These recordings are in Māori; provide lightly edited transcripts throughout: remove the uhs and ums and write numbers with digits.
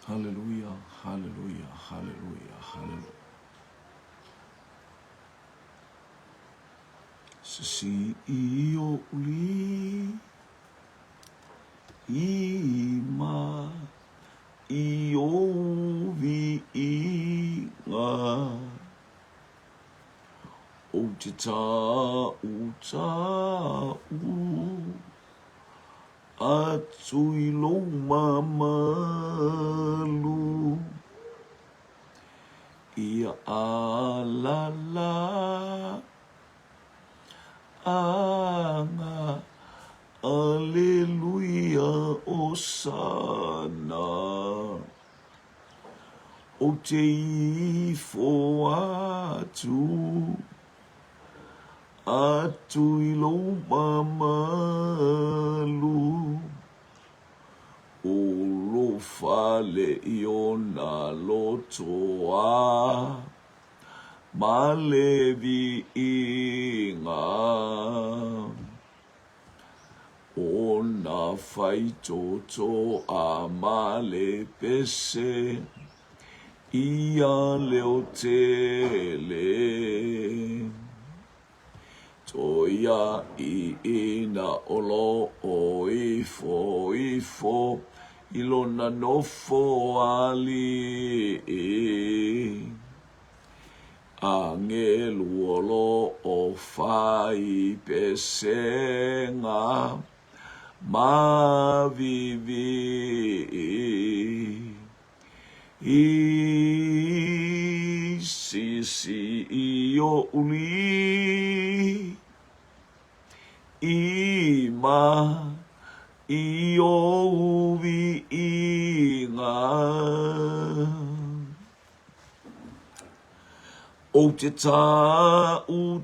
Hallelujah, hallelujah, hallelujah, hallelujah. Sisi iyo uli ima iyo vi inga o te tā u atu i lo mamalu ia alala anga aleluia osana o te ifo atu i lo mamalu o lo fale i ona lotoa malevi inga ona faitoto a male pese ia leo tele toia i ina olo o ifo ilona nofo ali angelu olo o fai pesenga mavivi sisi iyo uli ima iyo uvi inga o te tā u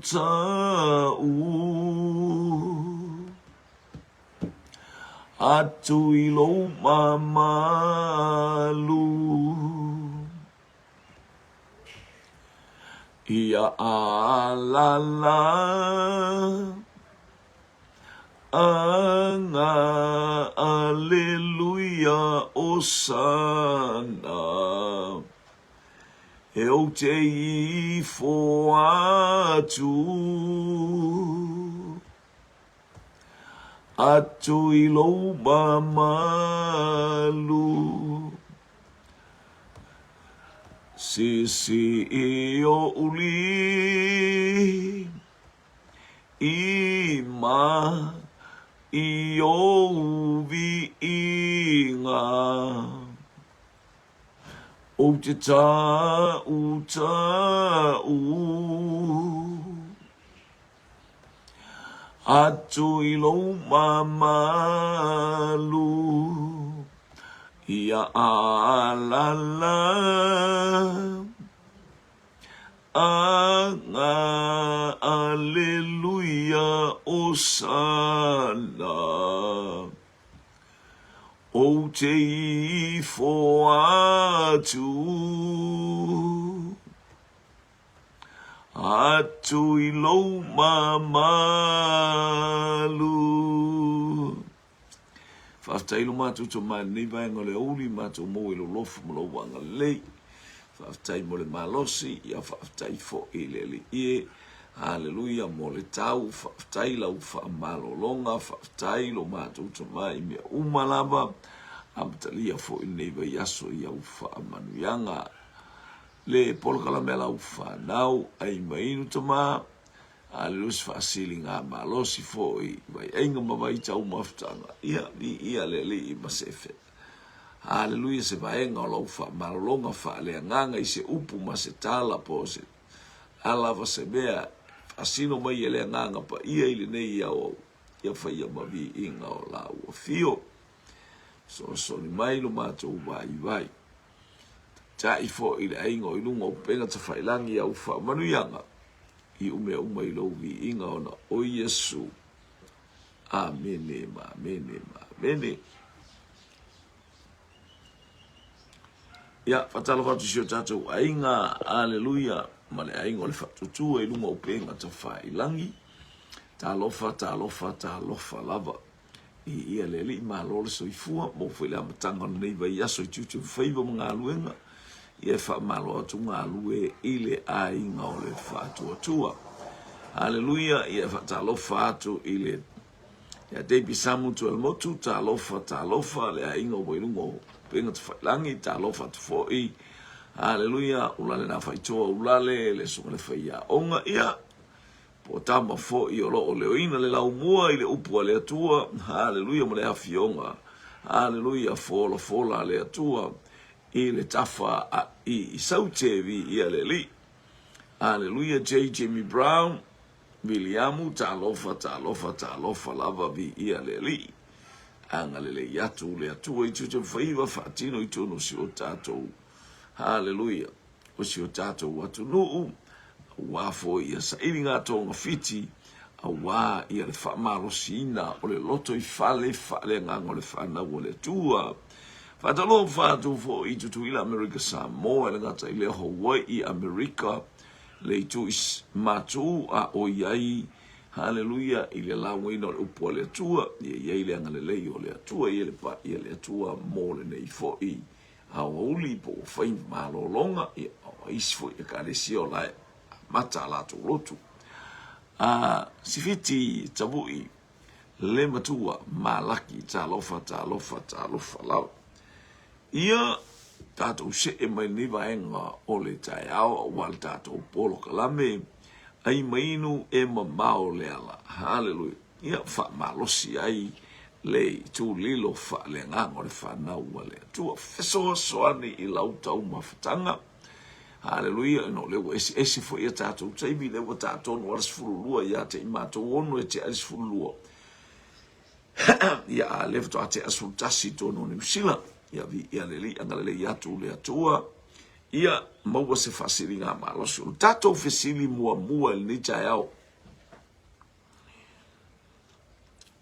atu i lo mamalu ia alala anga aleluia osana e o te ifo atu i lo mamalu sisi iyo uli ima iyo uvi inga o te tā u atu i lo mamalu ia alala anga aleluia osana o te ifo atu i lo mamalu whaaftailu mātou tō mani vaenga le uli mātou mo i lo lofu mo lo wanga lei whaaftai mo le malosi ia whaaftai fo i le li ie haleluia mo le tau whaaftai lau whaamalolonga whaaftai lo mātou tō mai mea umalava amatalia fo i nei vai aso i au whaamanuianga le polokala mea lau whanau ai mainu tama alus whaasili ngā malosi fo i vai ainga mawai tau maftanga ia le li i masefe haleluia se vaenga o lau whaamalolonga whaalea nganga i se upu ma se tala po se alava se mea asino mai ele nganga pa ia ile nei au ia whaia mavi inga o lau o fio so ni mai lo mātou vai tai fo i le ainga o ilunga o penga ta whailangi au whaamanuianga i ume i lo vi inga ona o Yesu amene ia fatalo fatu sio tatou ainga aleluia ma le ainga o le fatutua i lunga o penga ta whailangi ta lofa lava ia le li malo le soifua mo foi la matanga nei vai aso i tutu feiva mga luenga ia fa malo atu ngā lue ile a inga o le whātua tua. Hallelujah, ia fa talofa atu ile ia Debi Samu tu el motu talofa le a inga o wairungo penga tu whailangi talofa tu foi. Hallelujah, ulale na whaitoa ulale le sunga le whaia onga ia po tama fo i o loo leo ina le lau mua i le upua le atua. Hallelujah, mo le hawhionga. Hallelujah, fola le atua i le tafa i sautevi i ale li. Hallelujah, J. Jimmy Brown, Williamu, talofa lava vi i ale li. Anga le yatu le atua i tutu whaiva whaatino i tunu si o tātou. Hallelujah, o si o tātou watu nuu. Wafo ia sa ili ngā tonga fiti a wā ia le whaamaro sina o le loto i whale ngang o le whanau o le tua. Whatalo whātu fo i tutu ila Amerika Samoa le ngata i le Hawaii Amerika le tu is matu a o iai. Hallelujah, i le lawina o le upo le tua i iai le anga le lei o le atua i le pa i le atua mo le nei fo i a uli po whain malo longa i a isi fo i ka le sio lai mata la tu lotu. Sifiti tabui le matua malaki talofa lau. Ia tatou se e mai ni vaenga o le tai au wal tatou polo kalame ai mainu e mamao le ala. Hallelujah. Ia fa malosi ai le tu lilo fa le ngango le fa na wale. Tu feso soani i lau tau mafatanga. Hallelujah, no le esi fo ia tātou taibi le wa tātou no alas furulua ia te imatou onu e te alas furulua. Ia lewa to ate asultasi tono ni msila, ia vi ia leli angalele ia tu le atua, ia maua se fasiri ngā malosi. Tātou fesili mua el ni tai au.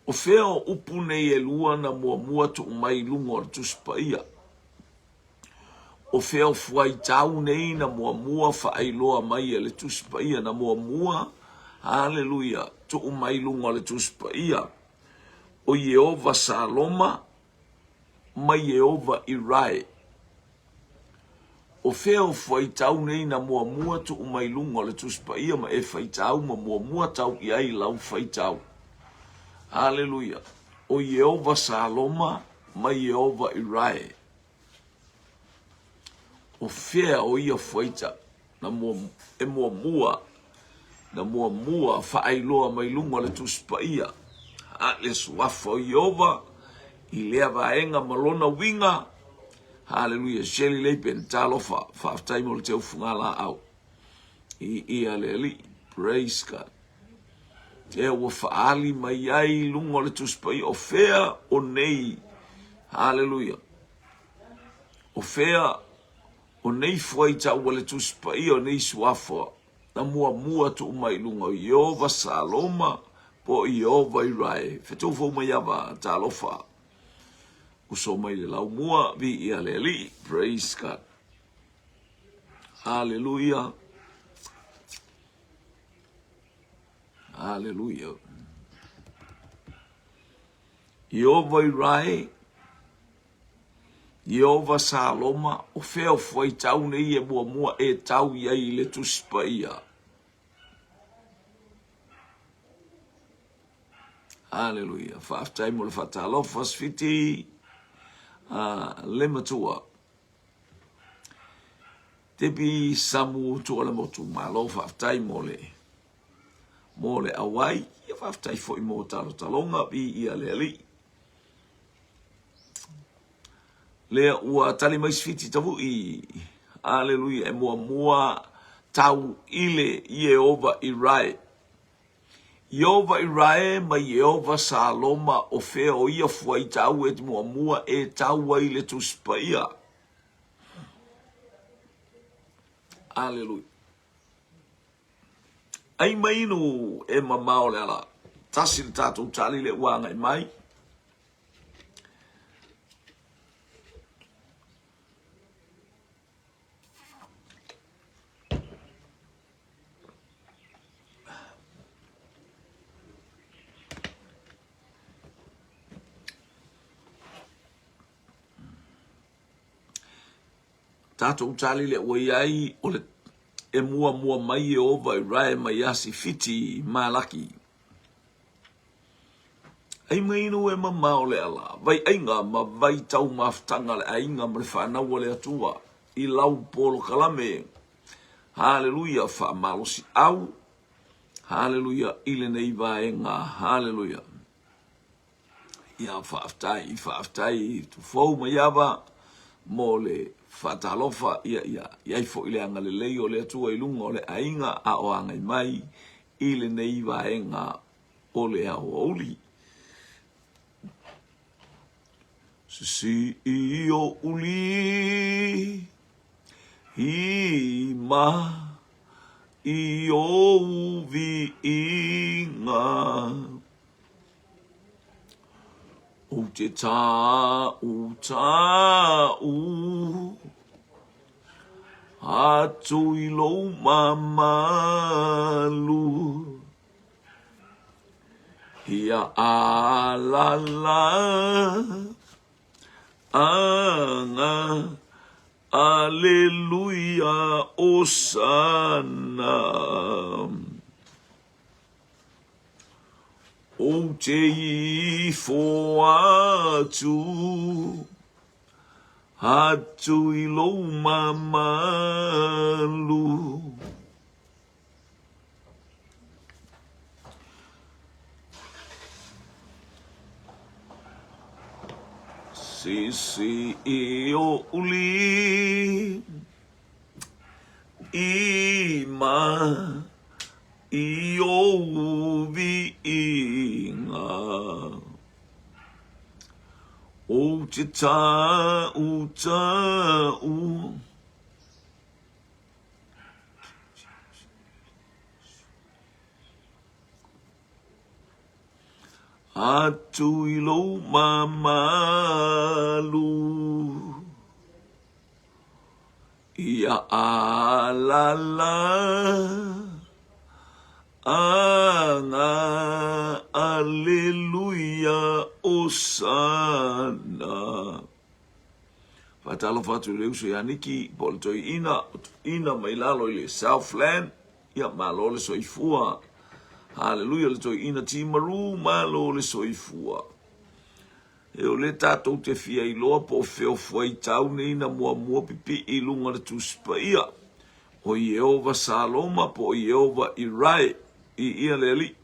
O feo upune e lua na mua tu mai lungo al tuspa ia. O feo fuai tau nei na mua whaailoa mai le tuspa ia na mua. Hallelujah, tu umai lunga le tuspa ia. O Yehova Saloma, mai Yehova Irai. O feo fuai tau nei na mua tu umai lunga le tuspa ia ma e fai tau ma mua tau i ai lau fai tau. Hallelujah, o Yehova Saloma, mai Yehova Irai. O fea o ia fuaita na mua whaailoa mai lunga le tuspa ia. Le suafa o Yehova i lea vaenga malona winga. Hallelujah, Shelley Leipen talofa whaaftaimo le teo fungala au. Ia le li, praise God. E wa whaali mai ai lunga le tuspa ia. O fea o nei, hallelujah. O fea o nei fuai tau wale tuspa ia o nei suafa na mua tu umai lunga o Yehova Saloma po Yehova Irai. Fetou fau mai ava talofa. Uso mai le lau mua vi ia le li. Praise God. Hallelujah. Hallelujah. Yehova Irai. Yehova Saloma, o feo foi tau nei e mua e tau iai le tuspa ia. Hallelujah. Whaaftai mo le whatalofa sfiti le matua. Tepi samu tua le motu malo whaaftai mo le awai. Ia whaaftai foi mo talonga bi ia le ali. Lea ua tali mai sfiti tavu i. Hallelujah. E mua tau ile Yehova Irai. Yehova Irai ma Yehova Saloma o fea o ia fuai tau e mua e tau ai le tuspa ia. Hallelujah. Ai mainu e mamao le ala. Tasi le tatou tali le wanga i mai. tatou tali le ua iai o le e mua mai e ova i rae mai asi fiti malaki. Ai mainu e mamao le ala, vai ainga ma vai tau maftanga le ainga ma le whanau le atua, i lau polo kalame, haleluia, wha malosi au, haleluia, ile nei vaenga, haleluia. Ia whaaftai, tu fau ma iava, mo le whatalofa, ia fo ile anga le leo le atua i lunga o le ainga a o angai mai, ile nei vaenga o le au oli. Si io uli ima io vi inga o te tā u atu i lou mamalu ia alala anga, aleluia, osana. O te ifo atu i lou mamalu. Si io uli ima io vi inga o te tau atu i lou mamalu ia alala anga aleluia osana. Fatalo fatu le uso ya niki poltoi ina mai lalo i le Southland ia malo le soifua. Haleluia le toi ina timaru malo le soifua. E o le tātou te fia i loa po feo fuai tau ne ina mua pipi i lunga le tuspa ia. O Yehova Saloma po Yehova Irai i ia le ali.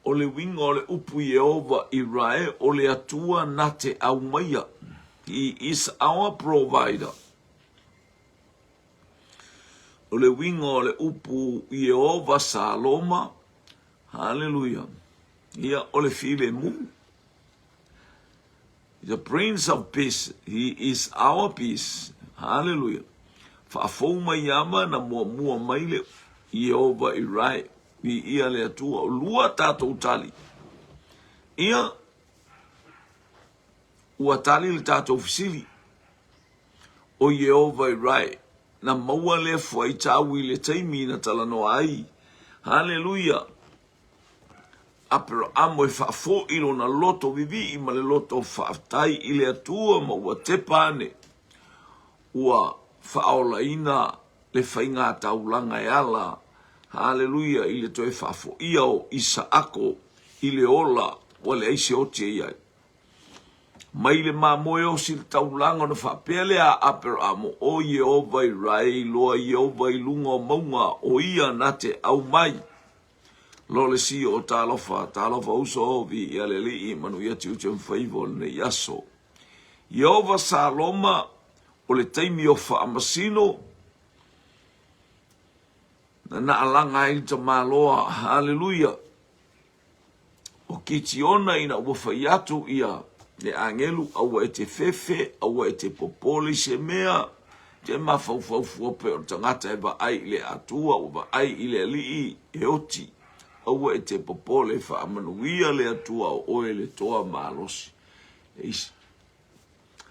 O le winga o le upu Yehova Irai o le atua nate au maia. He is our provider. O le winga o le upu Yehova Saloma. Hallelujah. Ia o le file mu. The Prince of Peace. He is our peace. Hallelujah. Whaafou mai ama na mua mai le Yehova Irai. I ia le atua o lua tātou tali. Ia ua tali le tātou fisili o Yehova Irai. Na maua le fuai tau i le taimi na talanoa ai. Hallelujah. Apero amo e whaafo ilo na loto vivi i ma le loto whaaftai i le atua ma ua te pane. Ua whaola ina le whainga taulanga e ala. Hallelujah, i le toe whaafo ia o Isaako i le ola wa le aise o te iai. Mai le mamoe o si le taulanga na whapele a apero amo o Yehova Irai loa Yehova i lunga o maunga o ia nate au mai. Lo le si o talofa uso o vi ia le li i manu ia tiu te mwhaivo ne yaso. Yehova Saloma o le taimi o whaamasino na alanga i ta maloa, hallelujah. O kiti ona ina uwhai atu ia le angelu awa e te fefe, awa e te popole se mea, te mawhau fuope o tangata eba ai le atua, uwa ai ile li e oti, awa e te popole wha amanuia le atua o oe le toa malosi. Eisi.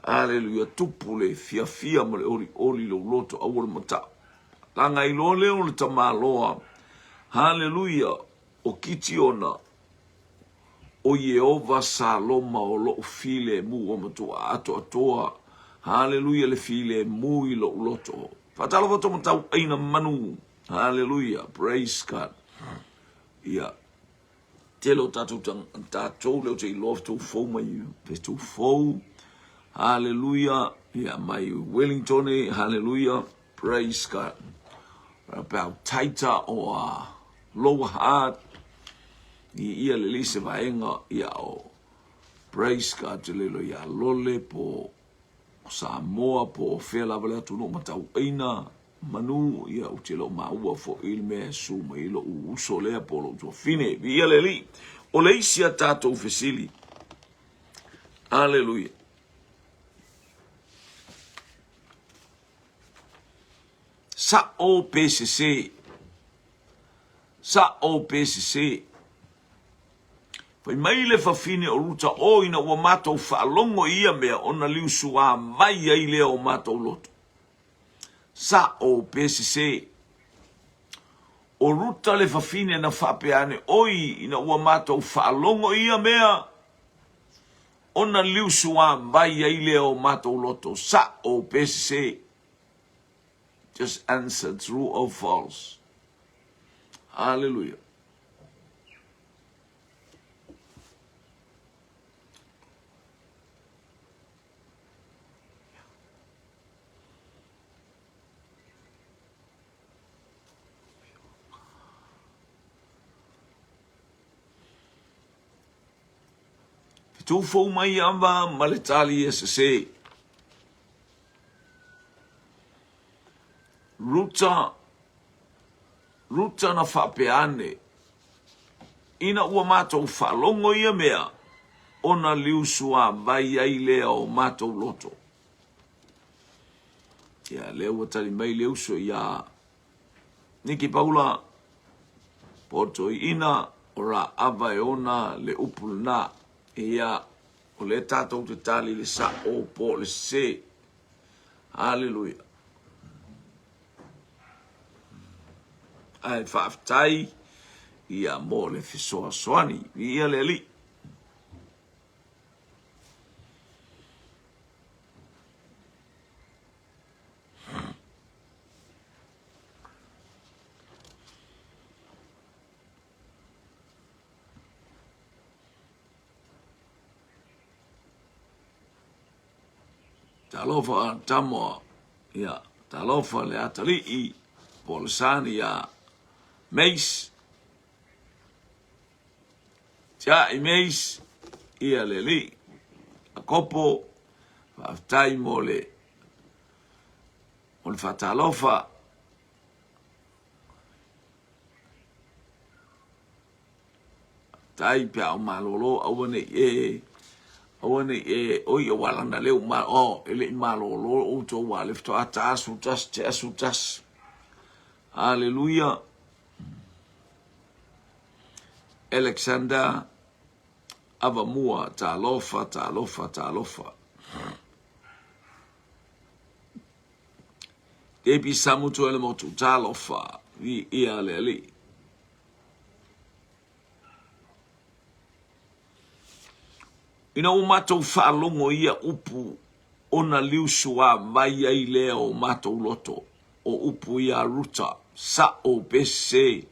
Hallelujah, tupu le fia mo le ori lo loto awa le mata. Langa i lo leo le tamaloa. Hallelujah. o kiti ona o Yehova saloma o lo file mu o matua ato atoa. Hallelujah, le file mu I lo loto. Fatalo voto matau aina manu. Hallelujah, praise God. Yeah. Telo tatou leo te love to fou mai to fou. Hallelujah. Yeah, my Wellington, hallelujah. Praise God. About tighter or lower heart. Ia le lise vaenga ia o. Praise God te lelo ia lole po Samoa po fela vale atu no matau aina manu ia o te lo maua fo ilme suma ilo uso lea po lo to fine ia le li o le isia tatou fesili. Hallelujah. Sa o PCC. Sa o PCC. Pai mai le fafine o ruta o ina ua mātou whaalongo ia mea ona liu sua mai ai lea o mātou loto. Sa o PCC. O ruta le fafine na whapeane oi ina ua mātou whaalongo ia mea ona liu sua mai ai lea o mātou loto. Sa o PCC. Just answer true or false. Hallelujah. Tu fou mai amba maletali SSA. Ruta na whapeane. Ina ua mātou whalongo ia mea. Ona liu sua vai ai lea o mātou loto. Ia lea ua tali mai leu so ia. Niki Paula. Poto ina ora ava e ona le upulna. Ia o le tātou te tali le sa o po le se. Hallelujah. Ai whaaftai ia mo le fisoa soani. Ia le li. Talofa tamoa, ia, talofa le atali I, polisani ia, meis, tia I meis, ia le li, a kopo, whaftai mo le whatalofa, tai pia o malolo, awane Awane oi walanda leu ma o ele malo lo o to wale fto ata sutas. Hallelujah. Alexander Avamua talofa. Debi samuto ele motu talofa vi ia leli. Ina o mātou whaalongo ia upu ona liu sua mai ai lea o mātou loto o upu ia ruta sa o PCC.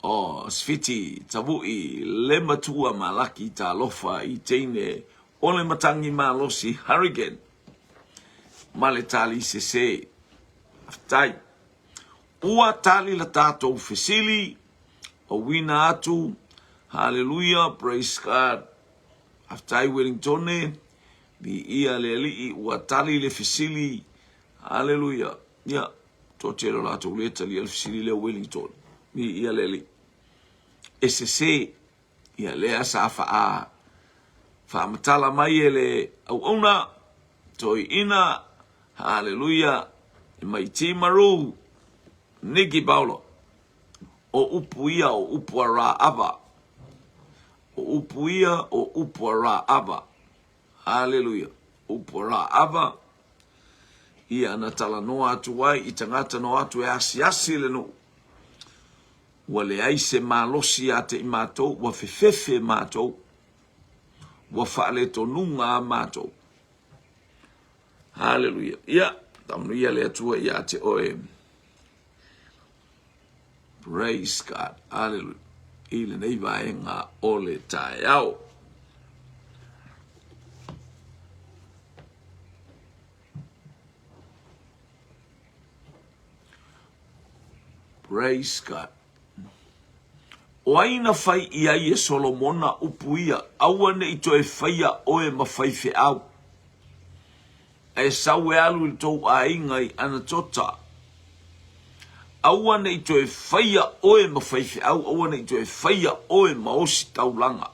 O Sfiti tavui le matua malaki ta lofa I teine o le matangi malosi Hurricane. Male tali sese. Aftai. Ua tali la tātou fesili o wina atu. Hallelujah, praise God. Aftai Wellington, bi ia le li watali le fisili. Hallelujah. Ya, totelo la to leta le fisili le Wellington. Bi ia le li. SSC ia le asafa a. Fa matala mai ele au ona toi ina. Hallelujah. Mai timaru Niki Paulo. O upu ia o upu ara ava. O upuia o upora ava. Hallelujah. Upora ava. Ia na tala noa atu wai I tangata no atu e asi le no. ua le ai se malosi a te i mātou, ua fefefe mātou, ua whaale tonunga a mātou. Hallelujah. Ia, tamuia le atua ia te oe. Praise God. Hallelujah. Ile nei vaenga ole tae au. Praise God. O aina fai ia i e Solomona upuia, awane i toe faia oe mawhaife au. E sau e alu i tau a ingai ana tota. Awane i toe faia oe mawhaife au, awane i toe faia oe maosi taulanga.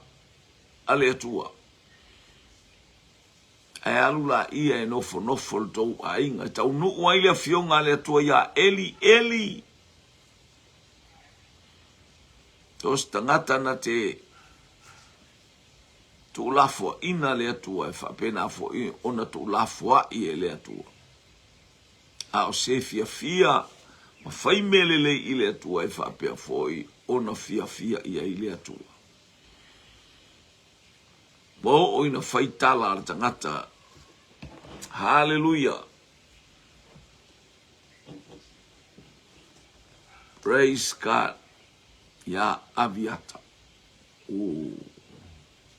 Ale atua. E alu la ia e nofo nofo i tau a ingai. Tau nuu aile a fionga ale atua ia Eli, Eli. Tos tangata na te tu lafua ina le atua e whapena afo i ona tu lafua i e le atua. A o se fia ma whai melele i le atua e whapea foi ona fia i e le atua. Mo o ina whai tala ar tangata. Hallelujah. Praise God. Ya Aviata. Oh,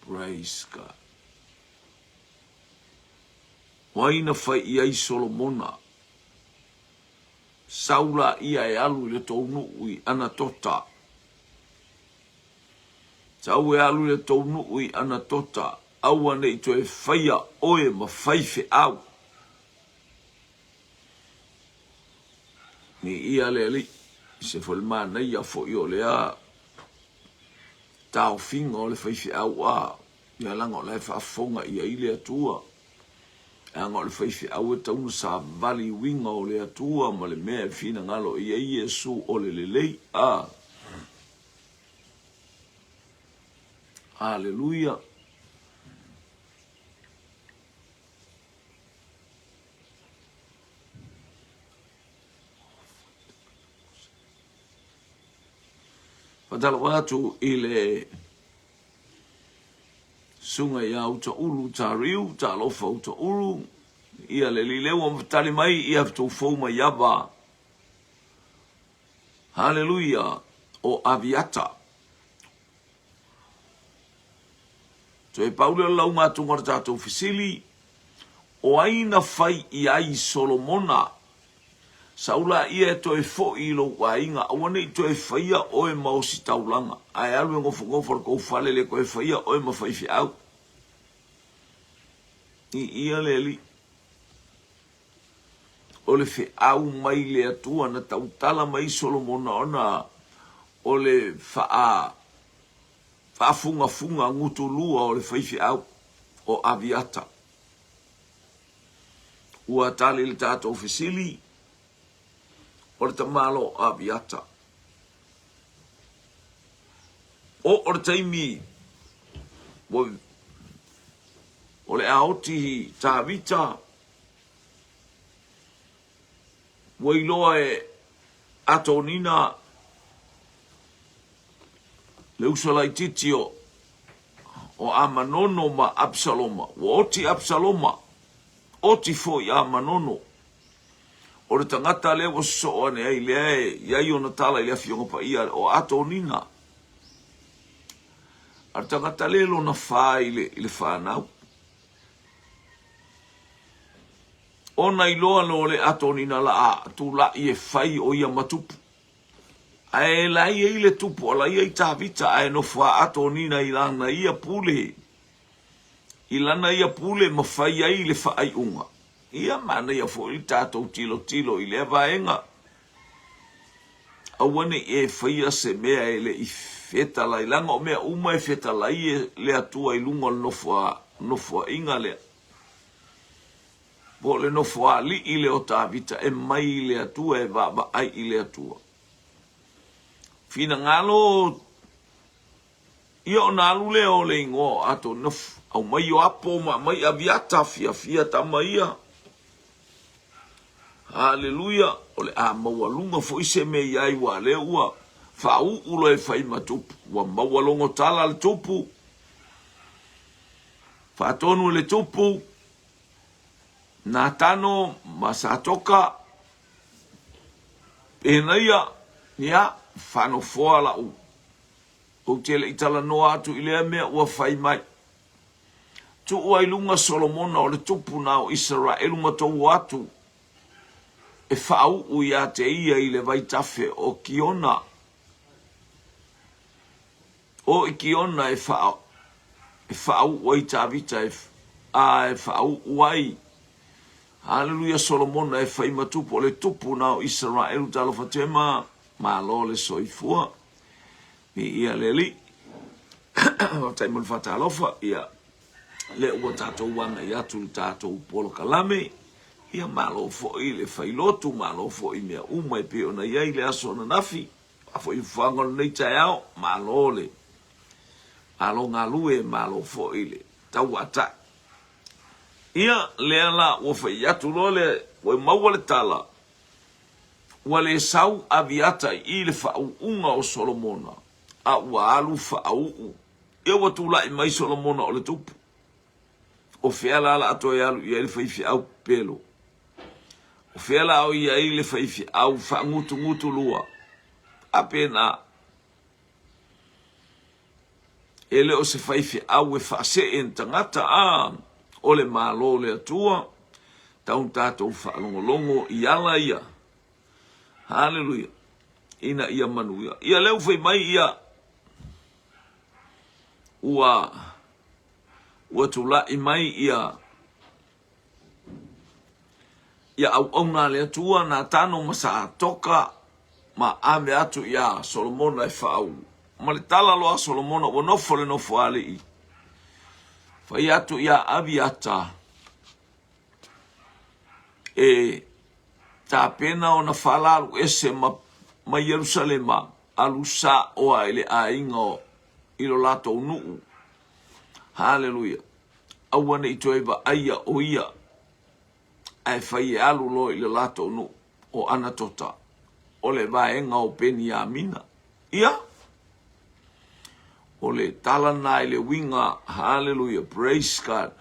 praise God. Waina fai ia i Solomona. Saula ia e alu le tonu ui ana tota. Sau e alu le tonu ui ana tota. Awane i toe faia oe ma faife au. Ni ia le li. Se foi mana ia fo io le a tau fingo le fai au a ia lango le fa fonga ia ile atua ango le fai au e tau sa vali wingo le atua ma le me fina ngalo ia Yesu o le lei a Hallelujah. Padalo watu ile sunga ya uta ulu ta riu ta lofa uta ulu ia le lileu mtali mai ia tu foma yaba. Hallelujah. O Aviata. So e Paulo lau ngatu ngata tu fisili o aina fai i ai Solomona. Saula ia to e fo i lo wainga awane to e faia o e mausi taulanga ai alu ngo for ko fale le ko e faia o e ma fai fi au i ia leli o le fi au mai le atua na tautala mai Solomona ona o le fa funga ngutu lua o le fai fi au o Aviata ua tali le tato ofisili o le tamalo Aviata. O le taimi o le aoti Tavita o iloa e atonina le usalai titio o Amanono ma Absaloma. O oti Absaloma oti fo i Amanono. O le tangata le o so ane ai le ia ona tala ile fionga pa ia o atonina. Ar tangata le lo na fa ile fa nau. Ona iloa no le atonina la tu la ie fai o ia matupu. Ai la ia ile tupu la ia Tavita ai no fa atonina ilana ia pule. Ilana ia pule ma fai ai le fa ai unga. Ia mana ia fo i tātou tilo i le vaenga. Awane e whaia se mea e le i whetala i langa o mea uma e whetala i le atua i lunga nofua inga lea. Po le nofua li i le o Tavita e mai i le atua e vaba ai i le atua. Fina ngalo ia o nalu le o le ingo ato nof au mai o apo ma mai Aviata fia tamaia. Hallelujah. Ole a mawalunga fo ise me iai wa le ua Fa'u ulo e fai matupu. Wa mawalongo tala le tupu. Fa'atonu le tupu. Nā tano masatoka. Penaia nia fano foa la u. O tele itala noa atu ilea mea ua fai mai. Tu ua ilunga Solomona o le tupu na o Israelu matou atu. E whaau u ia te ia i le vaitafe o Kiona. O i Kiona e whaau. E whaau ua i tāvita e whaau uai. Hallelujah, Solomona e whai matupu o le tupu na o Israelu talofa tema. Ma lo le soifua. Ni ia le li. Taimul fatalofa ia. Le ua tātou wana i atu le tātou polo kalame. Ia malo fo i le whailotu, malo fo i mea umai pe ona iai le aso na nafi. A fo i whangon nei tai au, malo le. Malo ngā lue, malo fo i le tau ata. Ia le ala ua whai atu lo le, ua maua le tala. Ua le sau aviata i le whau unga o Solomona. A ua alu whau u. Ia ua tula i mai Solomona o le tupu. O whiala ala ato e alu i ele whaifi au pelo. O whiala au i ele whaifi au whangutu ngutu lua. Apena. Ele o se whaifi au e whase en tangata a. O le malo le atua. Taun tātou whalongolongo i ala ia. Hallelujah. Ina ia manuia. Ia leu whai mai ia. Ua tula i mai ia au auna le atua na tano masa toka ma ame atu ia Solomona e whaau. Ma le tala loa Solomona ua nofo le nofo ale i. Whai atu ia aviata e tā pena o na whalaru ese ma Yerusalema alu sa oa ele a ingo ilo lato nuu. Hallelujah. Awane itoeba aya o ia. Ai whai e alu lo i le lato nu o anatota. O le vaenga o peni a mina. Ia. O le talana i le winga. Hallelujah. Praise God.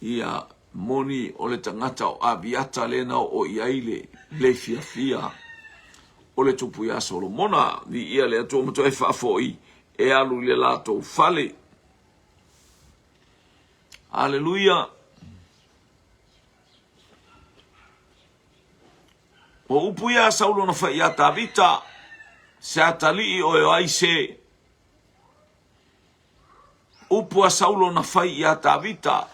Ia moni o le tangata o abiata lena o iaile. Le fia fia. O le tupu ia Solomona. Ni ia le atua mato e whaafoi. E alu le lato fale. Hallelujah. O upuia Saulo na whai a Tavita. Se atali o e aise. Upua Saulo na whai a Tavita.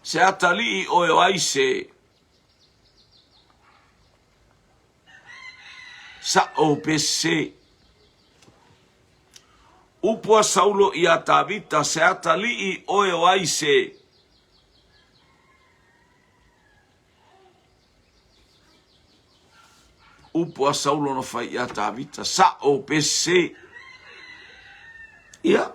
Se atali o e aise. Sa o pese. Upua Saulo i a Tavita se atali o e aise. Upua Saulo na whai i a Tavita sa o pese. Ia.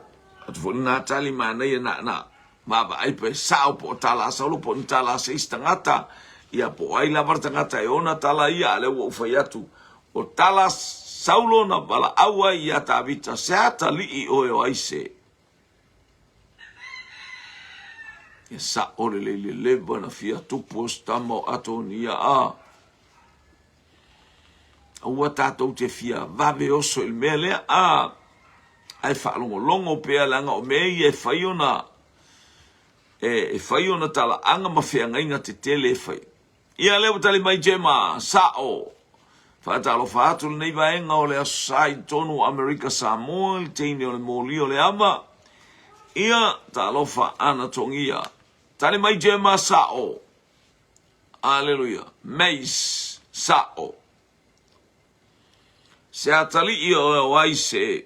Atu fo nā tali mana ia na. Maba aipe sa o po tala Saulo po ni tala se istangata. Ia po ai lavar tangata e ona tala ia ale ua ufai atu. O tala Saulo na bala awa i a Tavita se atali i o e aise. Ia sa ore le leba na fia tupu o stama o ato ni ia a. Ua tātou te fia vave oso il mea lea a. Ai whaalongo longo pea langa o mei e whaiona. E whaiona tala anga mawhea ngainga te tele e whai. Ia leo tali mai jema sa o. Whaatalo whaatu le nei vaenga o le asai tonu Amerika Samoa, le teine o le mōli o le ama. Ia talofa ana tongia. Tali mai jema sa o. Alleluia. Meis sa o. Se atali i o aise,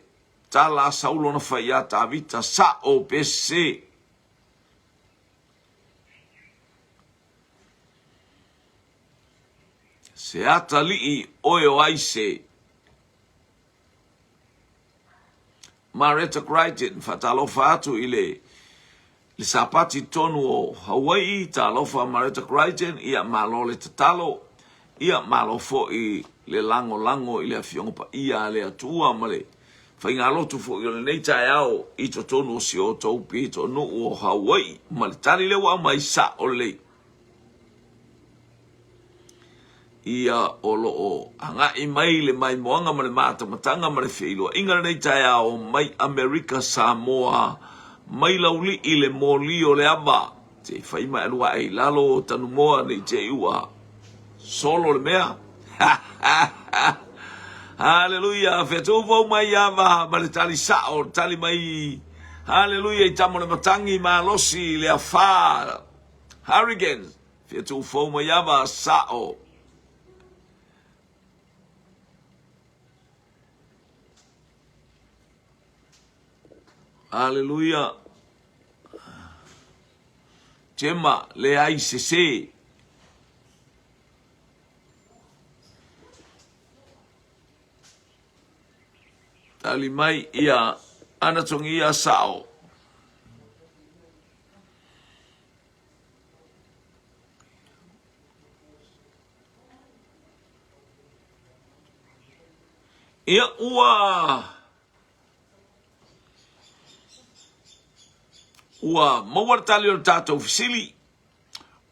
tala Saulo na whai a Tavita sa o pese. Se atali i o aise. Maretta Crichton, whatalofa atu i le sapati tonu o Hawaii, talofa Maretta Crichton, ia malo le tatalo, ia malo fo i le lango i le afionga pa ia le atua ma le whainga lotu fo i le nei tae au i to tonu o si o tau pi to no o Hawaii ma le tari le wa mai sa o le ia o lo o anga i mai le mai moanga ma le mata matanga ma le whilo inga nei tae au mai Amerika Samoa mai lauli i le moli o le aba te whai mai alua ei lalo tanu moa nei te ua solo le mea Haleluya, fetu vau mai ava ma le tali sao, tali mai. Haleluya, i tamo le matangi ma losi le afa. Hurricanes, fetu vau mai ava sao. Haleluya. Tema le ICC. Tali mai ia anatongi ia sao. Ia ua mawartali o tatou fisili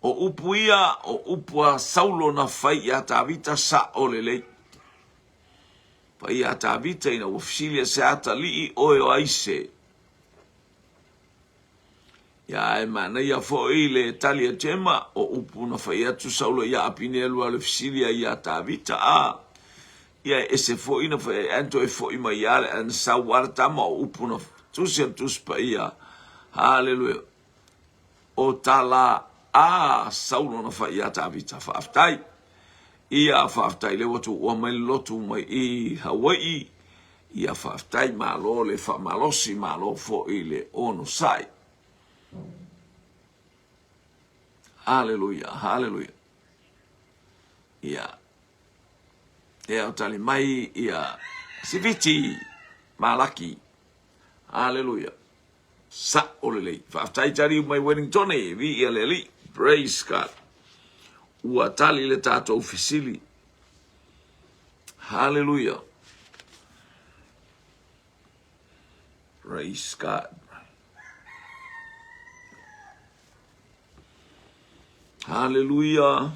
o upu ia o upua saulo na fai ia tavita sa o lelei. Pa ia tavita ina ufisilia se ata lii oe o aise. Ia e mana ia fo le talia tema o upu na fai atu saulo ia apine alua le fisilia ia tavita a. Ia ese fo ina fai anto e fo ima ia le an sawar tama o upu na tusia tuspa ia. Haleluya. O tala a saulo na fai ia tavita faaftai. Ia faaftai le watu ua mai lotu mai i Hawaii. Ia faaftai malo le fa malosi malo fo i le ono sai. Haleluya, haleluya. Ia. Ia o tali mai ia siviti malaki. Haleluya. Sa o lelei. Faaftai tari mai Wellington e vi ia leli. Praise God. Ua tali le tatou fisili. Hallelujah. Praise God. Hallelujah.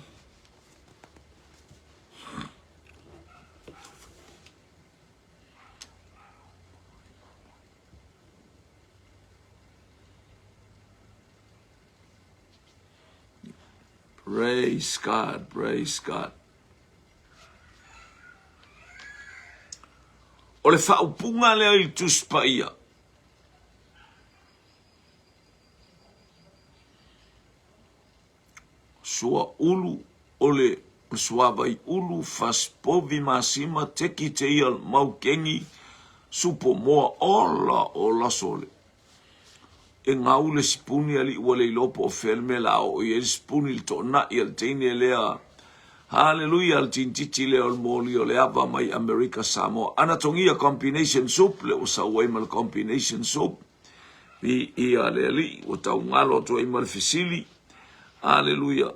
Praise God, praise God. O le whaupunga leo i tuspa ia. Sua ulu o le suabai ulu faspovi masima teki te ia maukengi supo moa ola o lasole. E ngau le spuni ali ua le ilopo o felme lao o i e spuni le tona i al teine lea. Hallelujah, al tintiti leo al moli o le ava mai Amerika Samoa. Anatongia combination soup, le o sa uaimal combination soup. Vi ia le ali, o tau ngalo tu aimal fisili. Hallelujah.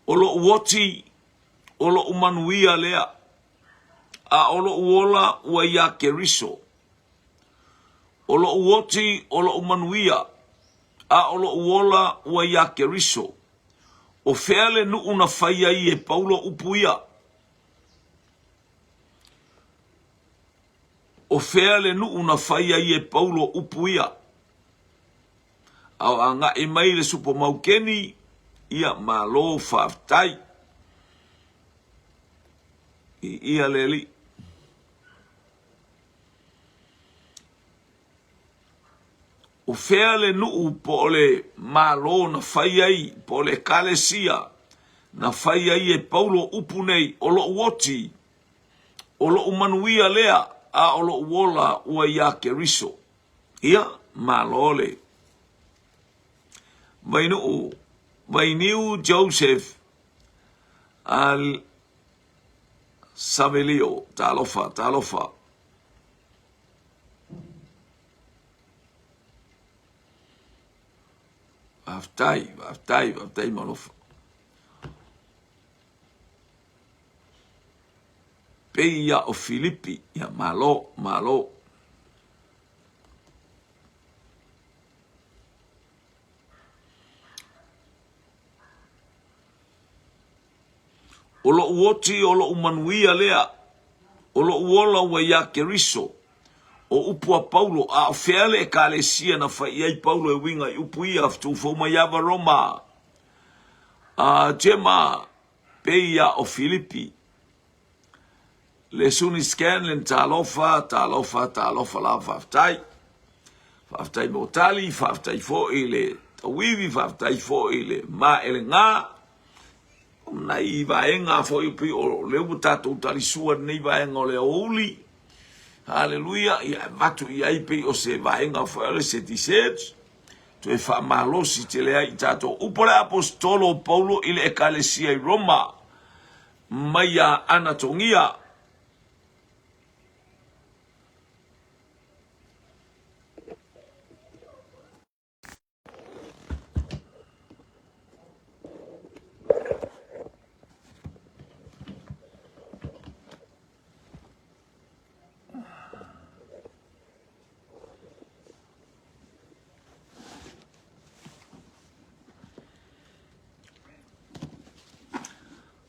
Olo uoti, olo umanuia lea, a olo uola ua ia keriso. Olo uoti, olo umanuia, a olo uola ua ia keriso. O feale nu una faya i e paulo upuia. O feale nu una faya i e paulo upuia. Au anga e mai le supo maukeni, ia malo faaftai. Ia leli. O feale nuu po le malo na faiai, po le kalesia, na faiai e paulo upunei, o lo uoti, o lo umanuia lea, a o lo uola ua ia keriso. Ia malo le. Mainiu Joseph al Savelio, talofa. Waftai malofa. Pei ia o Filipi, ia malo. Olo uoti, olo umanuia lea, olo uola wa ia Keriso, o upua Paulo, a feale e kalesia na fai ai Paulo e winga i upu ia aftu foma iava Roma. A jema pei ia o Filipi, le suni scan len talofa la faftai motali, faftai fo ile tawivi, faftai fo ile ma ele nga, na i vaenga fo ipi o leu tatu talisua nei vaenga o le oli, haleluia, ia matu ia ipi o se vaenga fo ele se tiset, tu e fa malosi te lea i tato upole apostolo Paulo ile ekalesia i Roma, maya anatongia,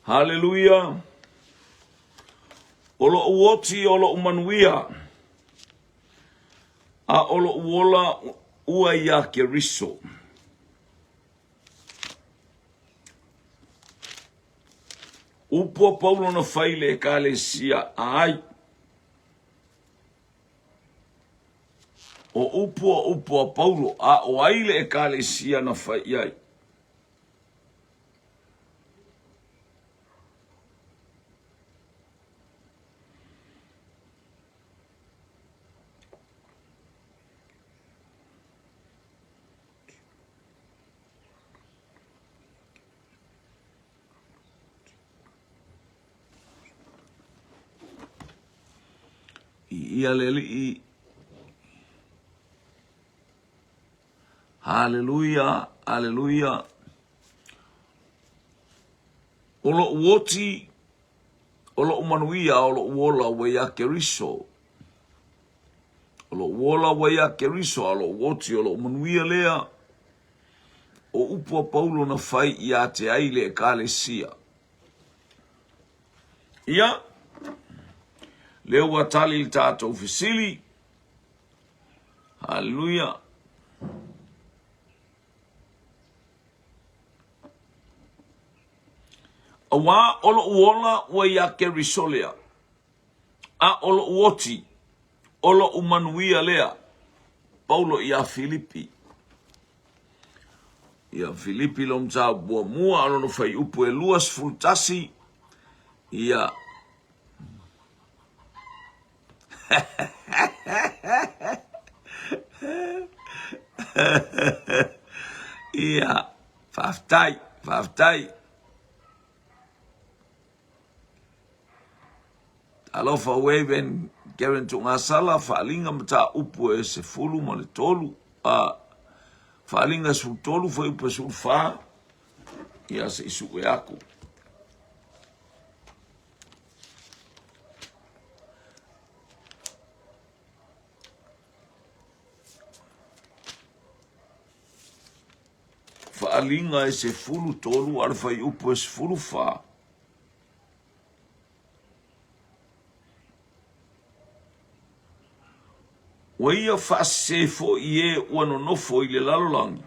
haleluia. Olo uoti, olo umanuia. A olo uola ua ia Keriso. Upua Paulo na faile e kalesia ai. O upua Paulo a o aile e kalesia na fai ai. Ia leli i haleluia. Olo uoti, olo umanuia, olo uola wea Keriso. Olo uola wea Keriso, olo uoti, olo umanuia lea. O upua Paulo na fai ia te aile e kalesia. Ia. Leo watali il tato ufisili. Haleluia. Awa olo uola wa ya Kerisolea. A olo uoti. Olo umanuia lea. Paulo ia Filipi. Ia Filipi lo mta bua mua alo no fai upu e luas fultasi. Ia ia faftai alofa weven keren tunga sala falinga mta upu e se fulu ma le tolu falinga su tolu foi upu su fa ia se isu e aku faalinga e se fulu tolu ar fai upu e se fulu fa. Wa ia fase fo ie wano nofo i le lalolangi.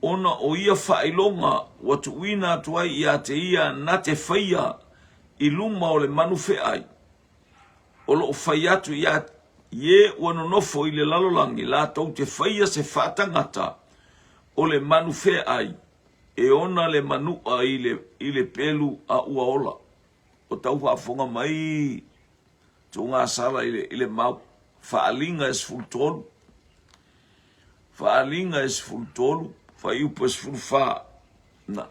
Ona o ia failonga watu wina atuai ia te ia na te whaia i luma o le manufe ai. O lo whai atu ia ie wano nofo i le lalolangi la tau te whaia se whatangata o le manufe ai. E ona le manua i le pelu a uaola. O tau whafonga mai tunga sala ile mau faalinga es fultolu. Faalinga es fultolu. Fai upo es fulfa. Na.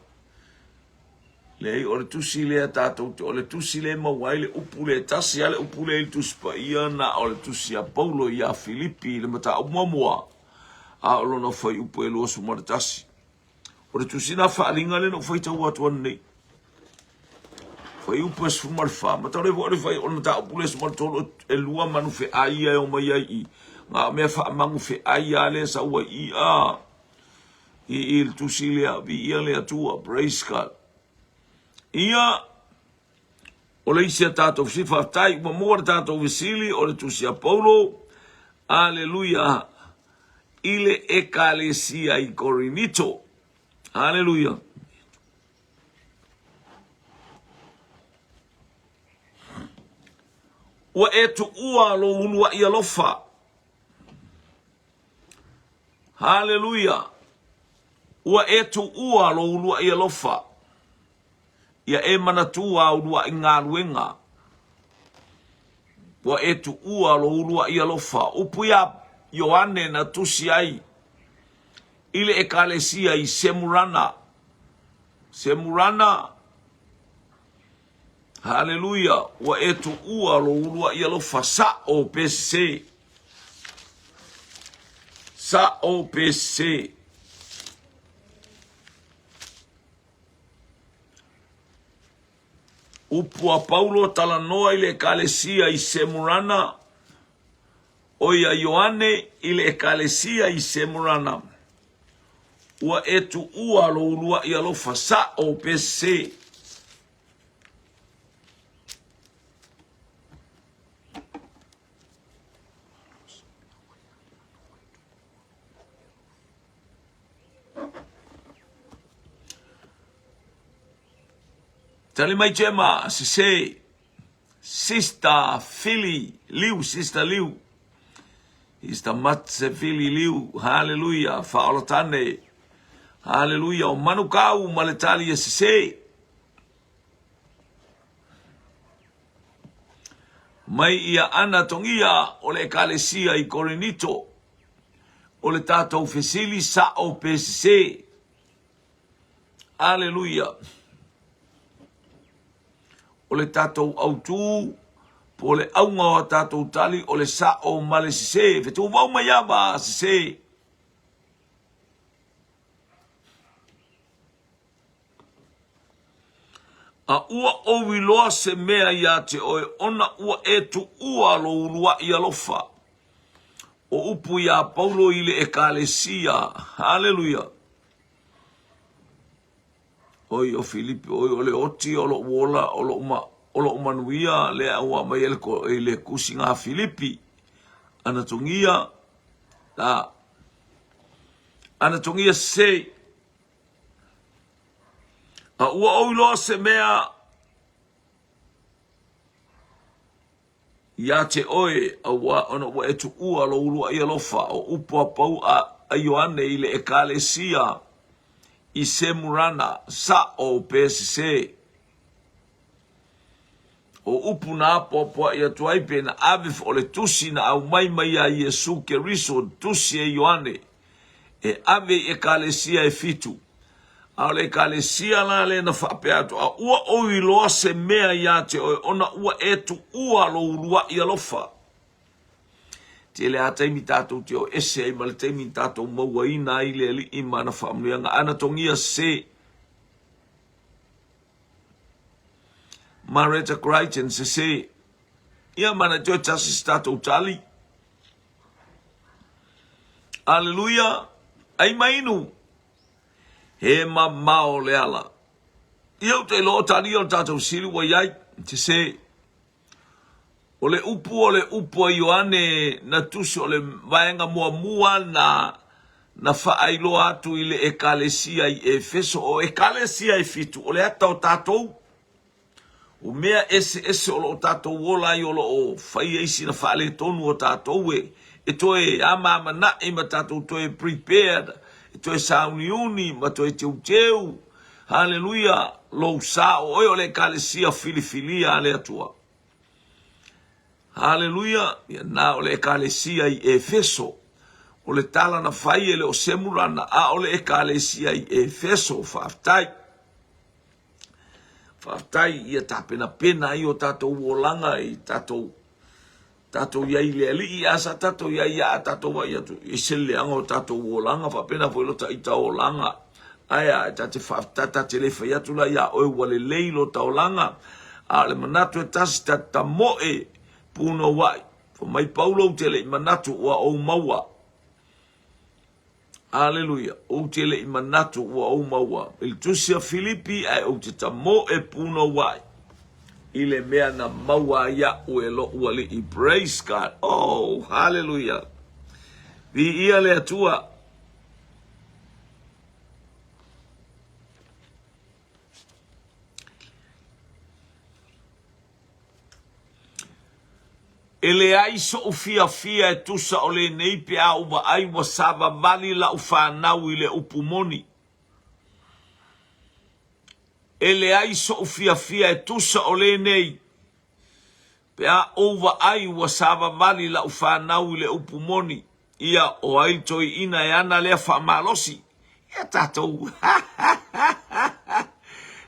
Lei ore tusi le tatou te ole tusi le mawaile upu le tasi ale upu le tuspa ia na ole tusi a Paulo ia Filipi le mata umamua. a olo na fai upo e loa sumaratasi. O le tusina whaalinga le no fai tau atu anu nei. Fai upo e sumarwha, ma tau rewa ore fai ona ta upule sumaratolo e lua manu fe aia e o mai ai i. Ngā mea wha mangu fe aia le sa ua i a. I il tusi lea, vi ia lea tua, praise God. Ia, o le isi a tātou si whaftai, ua mua tātou visili, o le tusi a Paulo, aleluia, ile ekalesia i Korinito, aleluia. Ua e tu ua lo unua i alofa, aleluia. Ua e tu ua lo unua i alofa, ia e manatua unua i ngā ruenga. Ua e tu ua lo unua i alofa, upu ia Ioane na tusi ai, ile ekalesia i Semurana, Semurana, haleluia, ua e tu ua lo unua i alofa, sa o PCC, sa o PCC. Upua Paulo talanoa ile ekalesia i Semurana, oia Ioane ile ekalesia i Semurana. Ua etu ua lo ulua i alofa sa o PCC. Tali mai chema, se Sister Philly Liu, Sister Liu. Sister Matse Philly Liu, hallelujah, fa'olotane. Hallelujah, o manukau maletali se. Mai ia ana tongia o le ekalesia i Korinito. O le tātou fesili sa o PCC. Hallelujah. O le tātou autu, po le aunga o tātou tali, o le sa o male sise, fetu wau mayama sise. A ua o wiloa se mea ia te oe, ona ua etu ua lo urua i alofa. O upu ia Paulo i le ekalesia, hallelujah. Oi o Filipi, oi o le oti, o lo wola, o lo manuia, le aua mai le kusinga Filipi. Anatongia, ta. Anatongia se. A ua oi loa se mea. Ia te oe, a ua, ona ua etu ua lo urua i alofa, o upua pau a Ioane i le ekalesia. I Semurana sa o PCC. O upu na apopua i atuaipe na avif o le tusi na au mai a Yesu Keriso tusi e Ioane. E ave e kalesia e fitu. A le kalesia la le na whape atu. A ua oi loa se mea ia te oi. Ona ua etu ua lo urua i alofa. Te le ataimi tātou te o ese ai ma le taimi tātou maua ina i le li ima na whaamnuanga anatongia se. Mareta Crichton se. Ia mana teo tasis tātou tali. Alleluia. Ai mainu. He ma mao le ala. Iau te lo tali o tātou silu wa iai. Te se. O le upu a Ioane na tusi o le vaenga mua na whaeilo atu i le ekalesia i Efeso. O ekalesia i fitu, o le ata o tātou. O mea ese o lo tātou wola i o lo o whai eisi na whaele tonu o tātou e. E toe ama na i ma tātou toe prepared. E toe sauniuni ma toe teu. Hallelujah. Lo sa o le ekalesia filifilia ale atua. Hallelujah, ia na o le ekalesia i Efeso, o le tala na whai ele o Semurana, a o le ekalesia i Efeso, whaftai. Whaftai ia tā pena i o tātou wolanga i tātou tato yai le ali asa tato yai ya tato wa ya tu isele ango tato wolanga fa pena foi lo ta ita olanga aya tate fa tata tele fa ya tu la ya o wale leilo ta olanga ale manatu tas tata moe puno wai fo mai paulo tele manatu wa o maua Aleluia. O tele manatu wa o maua il tusia Filipi ai o tata moe puno wai ile mea na maua ya uelo uali I praise God. Oh, hallelujah. Vi ia le atua. Ele ai so ufia fia e tusa ole neipe a uwa ai wasava vali la ufanau ile upumoni. Ele ai so ufia fia e tusa ole nei. Pea ova ai wasava vali la ufanau ile upumoni. Ia o ai toi ina e ana lea wha malosi. Ia tatou.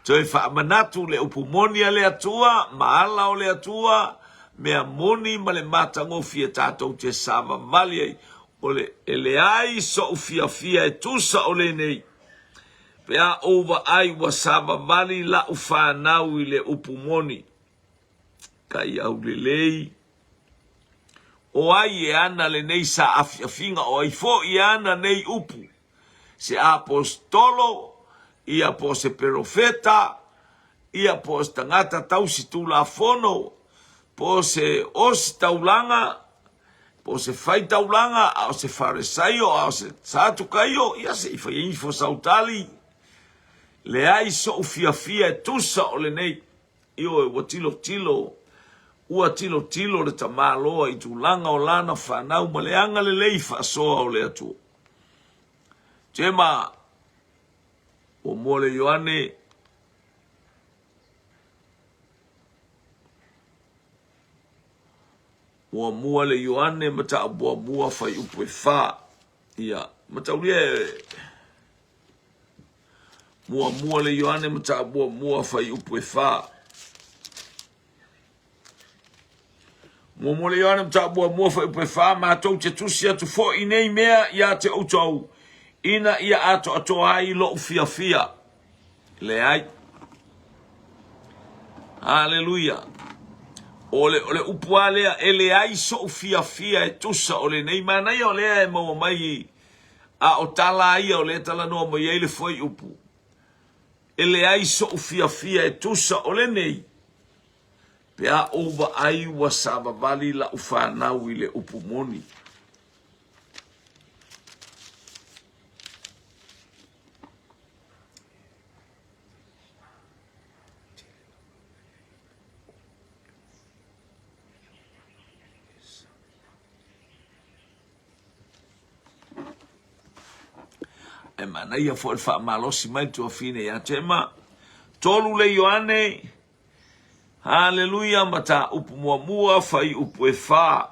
Toi wha manatu le upumoni a lea tua, maala o lea tua, mea moni ma le matangofi e tatou te sava vali ai. Ole ele ai so ufia fia e tusa ole nei. Pea ova ai wasava vali la ufanau ile upumoni. Kai au lelei. O ai e ana le nei sa afiafinga o ai fo I ana nei upu. Se apostolo, ia po se profeta, ia po se tangata tau si tu la fono, po se os taulanga, po se fai taulanga, au se farisaio, au se satukaio, ia se ifa info sautali. Le ai so ufiafia e tusa o le nei. Io e watilo tilo. Ua tilo tilo le tamaloa I tulanga o lana whanau ma le anga le lei whasoa o le atu. Tema, o mole Ioane, ua mua le Ioane mata abua mua whai upo e wha. Ia, mata ulia mua le Ioane mata abua mua whai upo e wha. Mo le Ioane mta bua mo fa pe fa ma to te tusia tu fo I nei mea ia te autou ina ia ato ato ai lo fia fia le ai haleluia ole upuale ele ai so fia fia e tusa ole nei mana ia ole e mo mai a o tala ia ole tala no mo ia le foi upu ele ai so fia fia e tusa ole nei Pea ova ai wasava vali la ufanau ile upumoni. E mana ia fo el fa malosi mai tu fine ya tema. Tolu le Ioane. Haleluia mata upu mua fai upu e wha.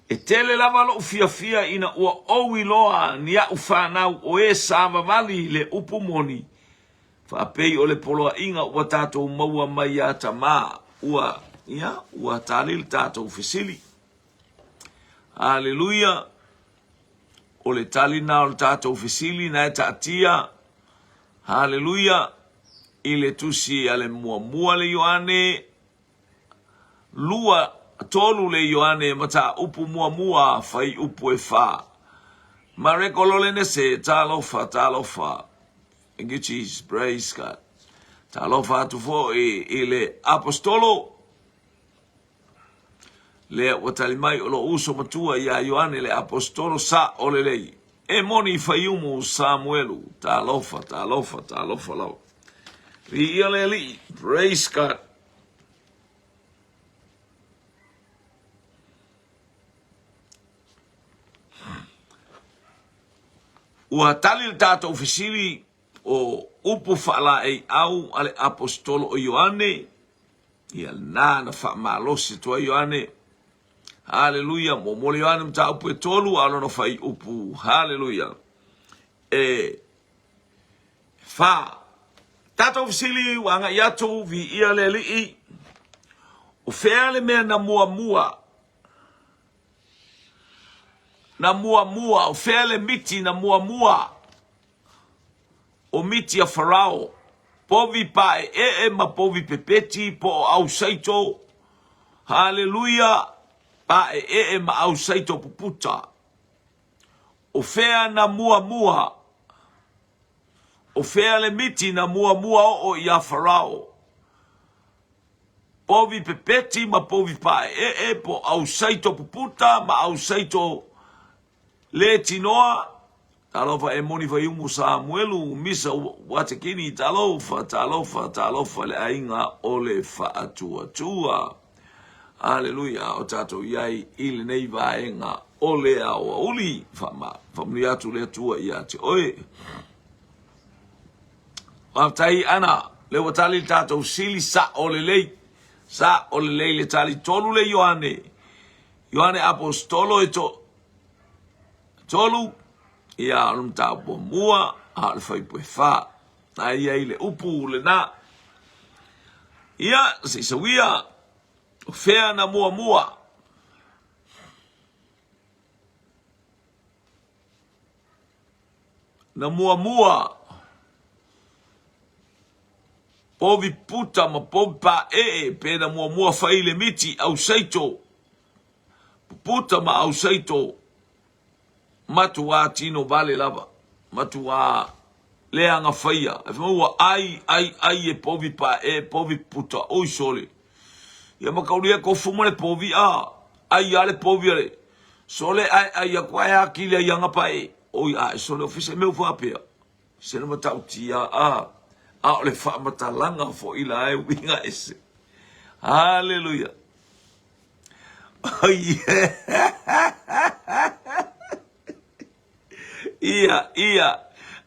E tele lava lo fia ina ua owi loa ni a ufanau o e sama vali le upu moni. Fa pei o le poloa inga ua tatou maua mai a tama. Ua talil tatou fisili. Haleluia. O le tali na o le tatou fisili na e taatia. Haleluia. Ile tusi ale mua le Ioane lua tolu le Ioane mata upu mua fai upu e fa mareko lolene se talofa thank you Jesus praise God talofa tu fo ile apostolo le watalimai o lo uso matua ya Ioane le apostolo sa ole lei e moni fai umu Samuelu talofa lau Really, praise God. Ua tali tatou fisili o upu fala e au ale apostolo o Ioane. Ia nana fa malosi tua Ioane. Hallelujah. Mo Ioane mta upu e tolu alono fai upu. Hallelujah. Fa tatou fisili wanga yatu vi ia le lii. O feale mea na mua na mua, o fele miti na mua, o miti a Farao, povi pa ma povi pepeti, po au saito, haleluia, pa ma au saito puputa, o fea na mua, o fea le miti na mua o ia Farao, povi pepeti ma povi pa po au saito puputa ma au saito le tinoa. Talofa e moni fa yumu Samuelu misa watekini talofa le ainga ole fa atua. Haleluya, o tato iai ili nei vaenga ole awa uli fa mliatu le tua iate. Oe, waftai ana le watali tato sili sa ole lei le tali tolu le Yohane apostolo tolu ia alum tapo mua al fai puefa na ia ile upu le na ia se sawia fea na mua na mua povi puta ma povi pa pe na mua fai le miti au saito puta ma au saito matua tino vale lava matua leanga faia ai e povi pa povi puta oi sole ia makaulia ko fumole povi ai ale povi ale sole ai kwa ya kile yanga pa oi sole ofisa meu fa pea se no matautia ole fa matalanga fo ila winga ese haleluya Ia,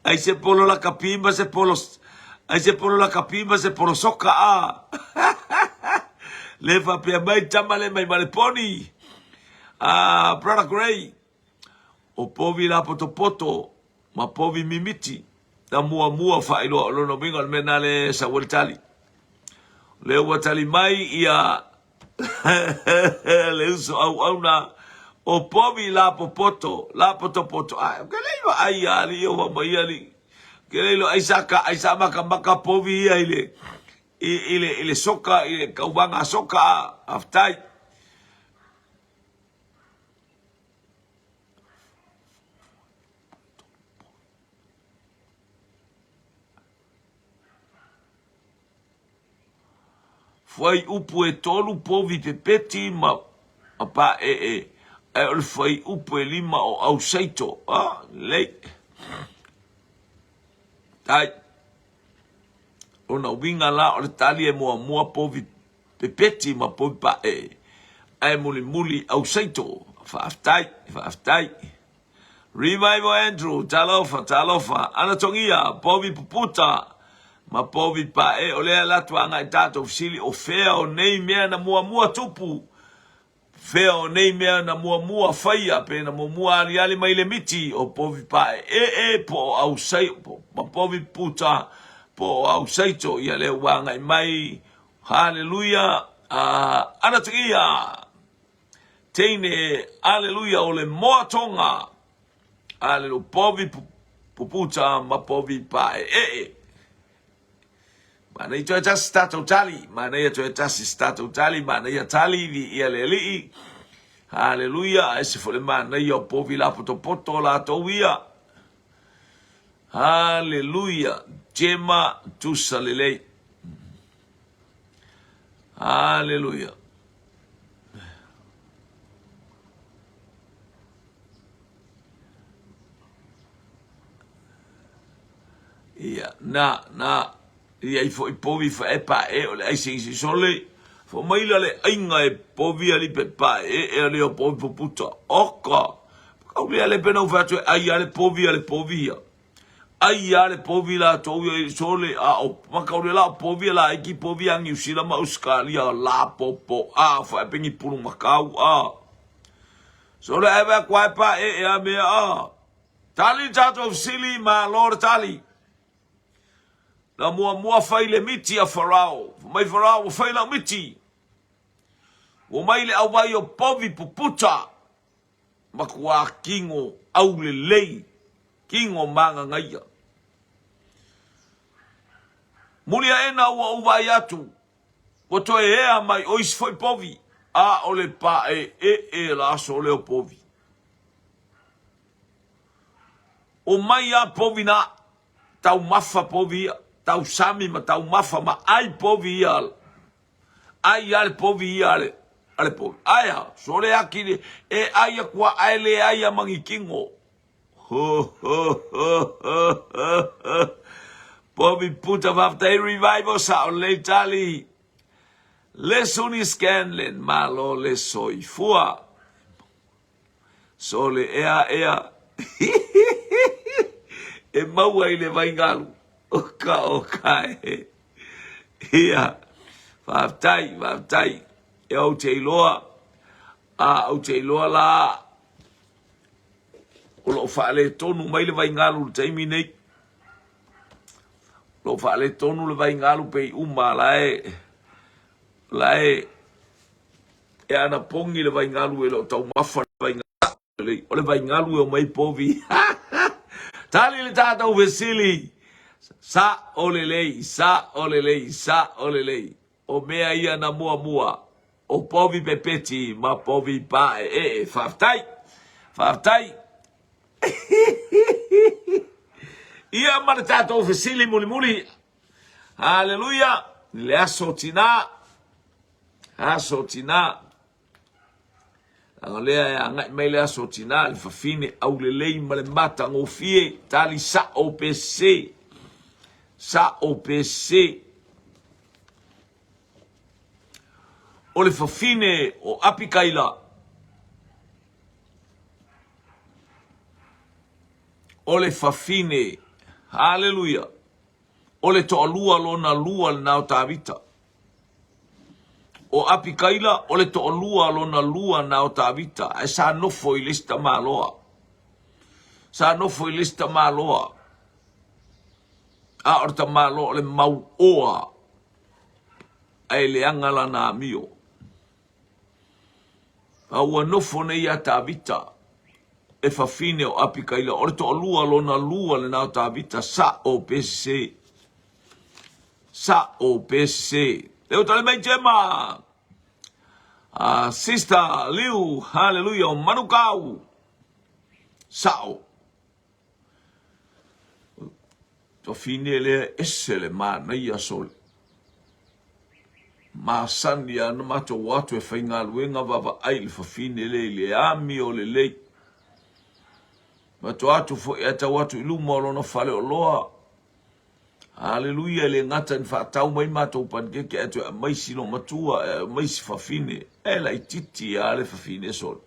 ai se polo la capimba se polo soka le fa pe mai tamale mai male poni brother Gray o povi la poto ma povi mimiti da mua fa ilo no bingo menale sa voltali le watali mai ia le uso au na o povi la poto kelelo ai ali o mai ali kelelo ai saka maka povi ile soka ile kaubanga soka aftai foi upu e tolu povi pepeti ma pa el foi upu e lima o au saito lei tai ona winga la o le tali e mua povi pepeti ma povi pa ai muli au saito fa aftai revival Andrew talofa ana tongia povi puputa ma povi pa o le la tuanga tato sili o fea o nei mea na mua tupu fea o nei mea na mua faia pe na mua ali mai le miti o povi pa po au sai ma povi puta po au saito ia le wanga mai haleluya ana tia teine haleluya o le moatonga haleluya povi puputa ma povi pa mana itu aja stato tali, mana itu aja stato tali, mana ya tali di ia leli. Haleluya, ese fue mana yo povi la poto la tovia. Haleluya, jema tu salele. Haleluya. Iya, na ia i foi povi fa pa o le ai si sole fo mai le ainga e povi ali pe pa le o povi puta oka ka uli ale pena fa tu ai ale povi ai ale povi la to sole o ma ka uli la povi la ki povi ang usila ma uskalia la popo fa pengi pulu makau sole eva kwa pa a me tali tato sili ma lord tali na mua fai le miti a Farao. Mai Farao fai la miti. O mai le au vai o povi puputa. makua kingo au le lei kingo manga ngaia mulia ena ua uwai atu o toe ea mai ois foi povi a ole pa e la so le povi o mai a povi na tau mafa povi tau sami ma tau mafa ma ai povi ai ale povi ale povi aya so le akini e aya kwa ale aya mangi kingo Bobby puta vaftai revival sa o le tali. Le suni Scanlon malo le soi fua. So le ea. E maua i le vaingalu. Oka e. Ia. Vaftai. E au te iloa. Au te iloa la. O lo whaale tonu mai le vaingalu te imi nei. Lo whaale tonu le vaingalu pe uma lae. E ana pongi le vaingalu e lo tau mafa le vaingalu. O le vaingalu e o mai povi. Tali le tātou vesili. Sa o le lei. O mea ia na mua. O povi pepeti ma povi pa e. Whaftai. Ia mana tātou vesili muli. Haleluia. Le aso tina. Angalea e angai mai le aso tina. Le fafine au le lei ma le mata ngofie. Tali sa o PC. O le fafine o apikaila. O le fafine. Haleluia. O le to'alua lona lua le nao tāwita. O apikaila o le to'alua lona lua nao tāwita. E sa nofo i lista maloa. A orta maloa le mau oa. Ai le angala na mio. A ua nofo nei a tāwita. E fafine o apikaila. O le to'alua lona lua le nao tāwita. Sa o PC. Leo tale mai jema. Sister Liu. Hallelujah. O manukau. Sao. Fafine le esele ma na ia sole. Ma sandia no mato watu e whainga luenga vava ai le fafine le ami o le lei. Mato atu fo e ata watu iluma o lono fale o loa. Haleluia le ngata ni whaatau mai mato upankeke atu a maisi no matua, maisi fafine. E lai titi a le fafine sole.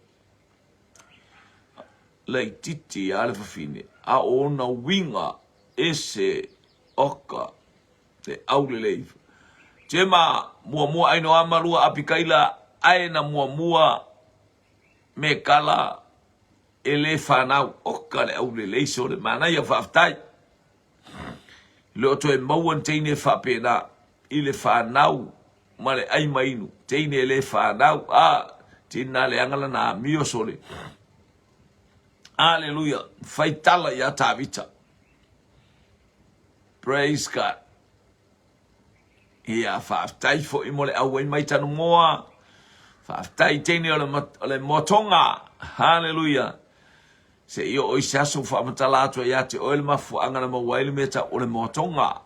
A ona winga ese oka te aule leifa. Jema mua aino amalua apikaila aena mua me kala ele whanau oka le aule leiso le mana ia whaftai. Le oto e mauan teine whapena i le whanau ma le aimainu. Teine le whanau tina le angala na mio sole. Hallelujah. Faitala ya tavita. Praise God. Ia whaftai fo i mole awen mai tanu moa. Whaftai teine o le motonga. Hallelujah. Se io o isaso whamatalato ia te oele mafu angana mawaili meta o le motonga.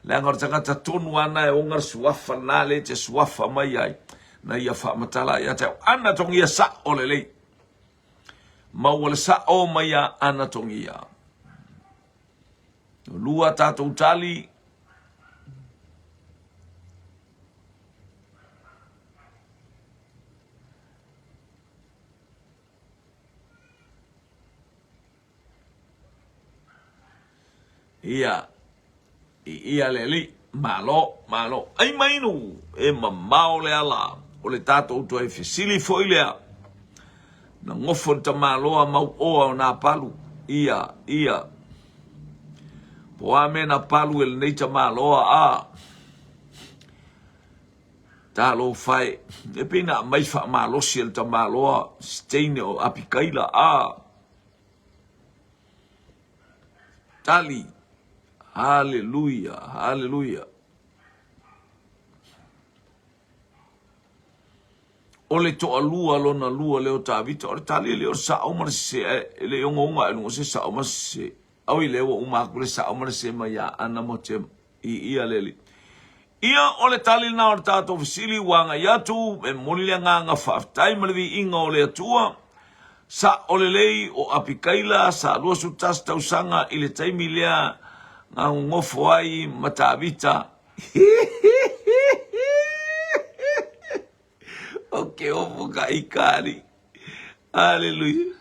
Le angara tangata tonu ana e ongar suafa nale te suafa mai ai. Na ia whamatala ia te ana tongia sa o le lei. Mawale sa o maya ana tongia. Lua tatou tali. Ia leli malo. Ai mainu e mamao le ala. O le tatou to e fesili foi lea. Na ngofo ta maloa mau oa o na palu. Ia. Po ame na palu el neita maloa talo fai e pina mai fa malo sil ta malo steine o apikaila tali haleluya haleluya ole to alua lona lua leo tavita ole tali leo sa o mar se le ngonga no se sa o mar se au i leo o ma kule sa o mar se ma ya ana mo te ia leli ia ole tali na o tato fisili wanga yatu e molia nga faftai malvi inga ole atua sa ole lei o apikaila sa lua su tas tausanga ile taimi lea nga ngofo ai matavita oke ofu ka ikari haleluya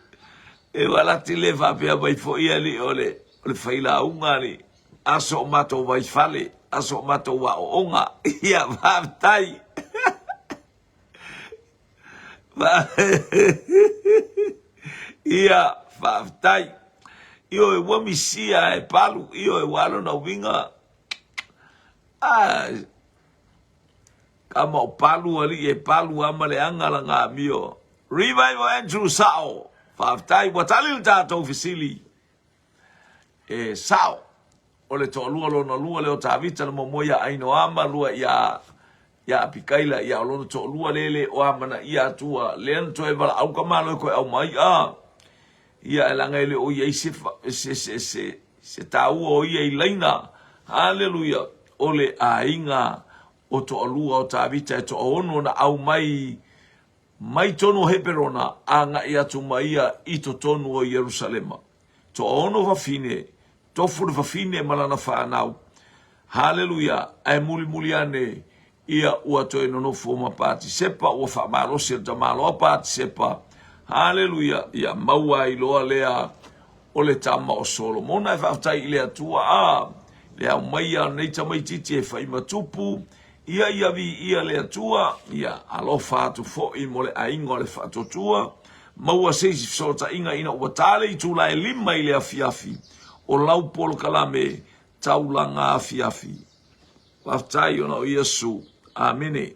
e wala tile fa pe vai fo ia li ole faila ungari aso mato vai fale aso mato wa onga ia vaftai ia vaftai io e wamisia e palu io e walo na winga kama o palu ali e palu amale angala nga mio revival Andrew Sao vaftai watali tato ofisili e Sao ole to lua lona lua leo tavita mo moya aino ama lua ya apikaila ya lona to lua lele o amana ia tua len to e vala au kamalo ko au mai ia elanga ele o ia se tau o ia ilaina haleluya ole ainga o to lua o tavita to ono na au mai tono heperona anga ia tu maia i to tonu o Jerusalema to ono va fine tofu de fine malana fa nau haleluya ai muliane ia ua to no forma party sepa o fa malo se da malo party sepa haleluya ia maua i loa lea o le tama o Solomon ai fa tai le atua le mai nei tamai titi e fai matupu ia vi ia le atua ia alofa tu fo i mole aingo le fa totua maua se so ta inga ina o tale i tu la lima ile afiafi o lau polo kalame taulanga afiafi. Waftai ona o Yesu. Amene.